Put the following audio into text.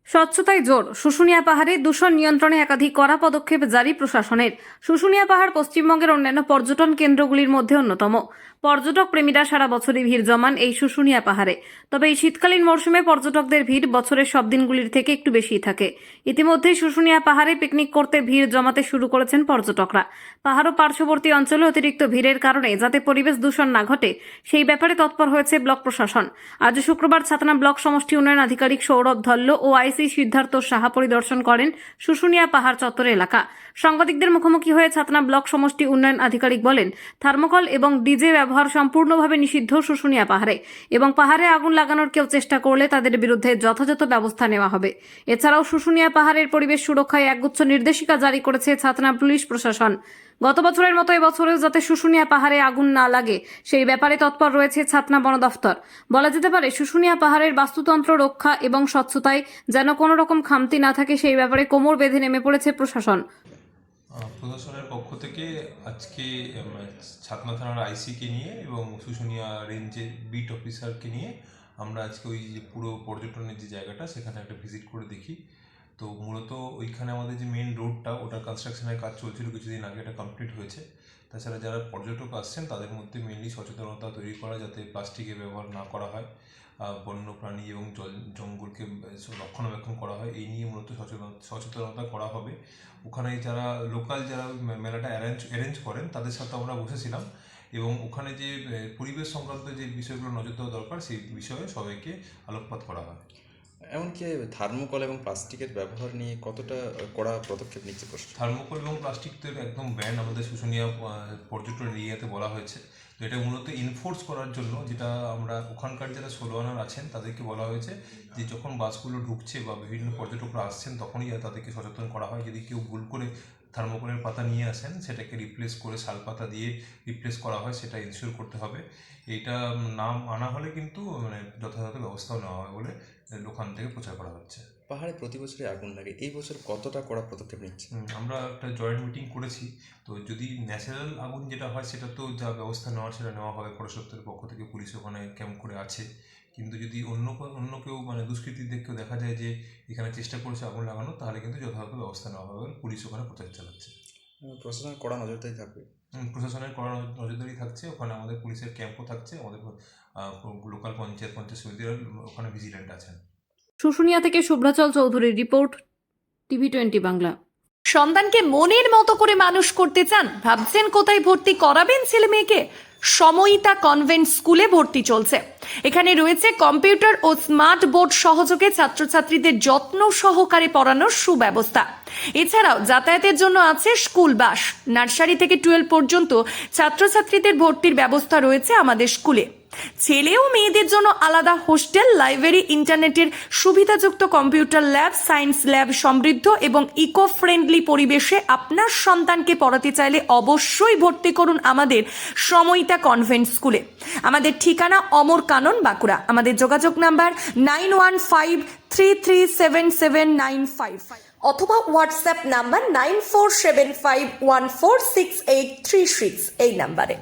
স্বচ্ছতায় জোর। শুশুনিয়া পাহাড়ে দূষণ নিয়ন্ত্রণে একাধিক কড়া পদক্ষেপ জারি প্রশাসনের। শুশুনিয়া পাহাড় পশ্চিমবঙ্গের অন্যান্য পর্যটন কেন্দ্রগুলির মধ্যে অন্যতম। পর্যটক প্রেমীরা সারা বছরই ভিড় জমান এই শুশুনিয়া পাহাড়ে। তবে এই শীতকালীন মরশুমে পর্যটকদের ভিড় বছরের সব দিনগুলির থেকে একটু বেশিই থাকে। ইতিমধ্যেই শুশুনিয়া পাহাড়ে পিকনিক করতে ভিড় জমাতে শুরু করেছেন পর্যটকরা। পাহাড় ও পার্শ্ববর্তী অঞ্চলে অতিরিক্ত ভিড়ের কারণে যাতে পরিবেশ দূষণ না ঘটে সেই ব্যাপারে তৎপর হয়েছে ব্লক প্রশাসন। আজ শুক্রবার ছাতনা ব্লক সমষ্টি উন্নয়ন আধিকারিক সৌরভ ধল্ল ও আইসি সিদ্ধার্থ সাহা পরিদর্শন করেন শুশুনিয়া পাহাড় চত্বর এলাকা। সাংবাদিকদের মুখোমুখি হয়ে ছাতনা ব্লক সমষ্টি উন্নয়ন আধিকারিক বলেন, থার্মোকল এবং ডিজে ব্যবহার সম্পূর্ণভাবে নিষিদ্ধ শুশুনিয়া পাহাড়ে এবং পাহাড়ে আগুন লাগানোর কেউ চেষ্টা করলে তাদের বিরুদ্ধে যথাযথ ব্যবস্থা নেওয়া হবে। এছাড়াও শুশুনিয়া পাহাড়ের পরিবেশ সুরক্ষায় একগুচ্ছ নির্দেশিকা জারি করেছে ছাতনা পুলিশ প্রশাসন। গত বছরের মতো এবছরেও যাতে শুশুনিয়া পাহাড়ে আগুন না লাগে সেই ব্যাপারে তৎপর রয়েছে ছাতনা বন দফতর। বলা যেতে পারে শুশুনিয়া পাহাড়ের বাস্তুতন্ত্র রক্ষা এবং স্বচ্ছতায় যেন কোনো রকম খামতি না থাকে সেই ব্যাপারে কোমর বেঁধে নেমে পড়েছে প্রশাসন। প্রশাসনের পক্ষ থেকে আজকে ছাতনা থানার আইসিকে নিয়ে এবং শুশুনিয়া রেঞ্জের বিট অফিসারকে নিয়ে আমরা আজকে ওই যে পুরো পর্যটনের যে জায়গাটা সেখানে একটা ভিজিট করে দেখি। তো মূলত ওইখানে আমাদের যে মেন রোডটা ওটা কনস্ট্রাকশনের কাজ চলছিল, কিছুদিন আগে এটা কমপ্লিট হয়েছে। তাছাড়া যারা পর্যটক আসছেন তাদের মধ্যে মেনলি সচেতনতা তৈরি করা, যাতে প্লাস্টিকের ব্যবহার না করা হয়, বন্য প্রাণী এবং জঙ্গলকে রক্ষণাবেক্ষণ করা হয়, এই নিয়ে মূলত সচেতনতা করা হবে। ওখানে যারা লোকাল যারা মেলাটা অ্যারেঞ্জ করেন তাদের সাথে আমরা বসেছিলাম এবং ওখানে যে পরিবেশ সংক্রান্ত যে বিষয়গুলো নজর দেওয়া দরকার সেই বিষয়ে সবাইকে আলোকপাত করা হয়। এমনকি থার্মোকল এবং প্লাস্টিকের ব্যবহার নিয়ে কতটা কড়া পদক্ষেপ নিচ্ছে প্রশাসন? থার্মোকল এবং প্লাস্টিক তো একদম ব্যান আমাদের শুশুনিয়া পর্যটন এরিয়াতে বলা হয়েছে। তো এটা মূলত এনফোর্স করার জন্য, যেটা আমরা ওখানকার যারা সোলোয়ানার আছেন তাদেরকে বলা হয়েছে যে যখন বাসগুলো ঢুকছে বা বিভিন্ন পর্যটকরা আসছেন তখনই তাদেরকে সচেতন করা হয়। যদি কেউ ভুল করে থার্মোকলের পাতা নিয়ে আসেন সেটাকে রিপ্লেস করে শাল পাতা দিয়ে রিপ্লেস করা হয়, সেটা ইনশিওর করতে হবে। এইটা নাম আনা হলে কিন্তু যথাযথ ব্যবস্থাও নেওয়া হয় বলে ওখান থেকে প্রচার করা হচ্ছে। পাহাড়ে প্রতি বছরই আগুন লাগে, এই বছর কতটা কড়া পদক্ষেপ নিচ্ছে? আমরা একটা জয়েন্ট মিটিং করেছি। তো যদি ন্যাচারাল আগুন যেটা হয় সেটা তো যা ব্যবস্থা নেওয়ার সেটা নেওয়া হবে, ফরেস্টের পক্ষ থেকে পুলিশ ওখানে ক্যাম্প করে আছে। কিন্তু যদি অন্য কেউ দুষ্কৃতীদের কেউ দেখা যায় যে এখানে চেষ্টা করছে আগুন লাগানো, তাহলে কিন্তু যথাযথ ব্যবস্থা নেওয়া হবে, পুলিশ ওখানে প্রচার চালাচ্ছে। প্রশাসনের কড়া নজরদারি থাকবে। প্রশাসনের কড়া নজরদারি থাকছে, ওখানে আমাদের পুলিশের ক্যাম্পও থাকছে, আমাদের লোকাল পঞ্চায়েত সমিতিরা ওখানে ভিজিল্যান্ট আছেন। শুশুনিয়া থেকে শুভ্রাচল চৌধুরীর রিপোর্ট, টিভি20 বাংলা। সন্তানকে মনের মতো করে মানুষ করতে চান? ভাবছেন কোথায় ভর্তি করাবেন ছেলে মেয়েকে? সময়িতা কনভেন্ট স্কুলে ভর্তি চলছে। এখানে রয়েছে কম্পিউটার ও স্মার্ট বোর্ড সহযোগে ছাত্রছাত্রীদের যত্ন সহকারে পড়ানোর সুব্যবস্থা। এছাড়াও যাতায়াতের জন্য আছে স্কুল বাস। নার্সারি থেকে 12 পর্যন্ত ছাত্রছাত্রীদের ভর্তির ব্যবস্থা রয়েছে আমাদের স্কুলে। ছেলে ও মেয়েদের জন্য আলাদা হোস্টেল, লাইব্রেরি, ইন্টারনেটের সুবিধাযুক্ত কম্পিউটার ল্যাব, সায়েন্স ল্যাব সমৃদ্ধ এবং ইকো ফ্রেন্ডলি পরিবেশে আপনার সন্তানকে পড়াতে চাইলে অবশ্যই ভর্তি করুন আমাদের সময়িতা কনভেন্ট স্কুলে। আমাদের ঠিকানা অমর কানন, বাঁকুড়া। আমাদের যোগাযোগ নাম্বার 9153377955 অথবা হোয়াটসঅ্যাপ নাম্বার 9475146836 এই নাম্বারে।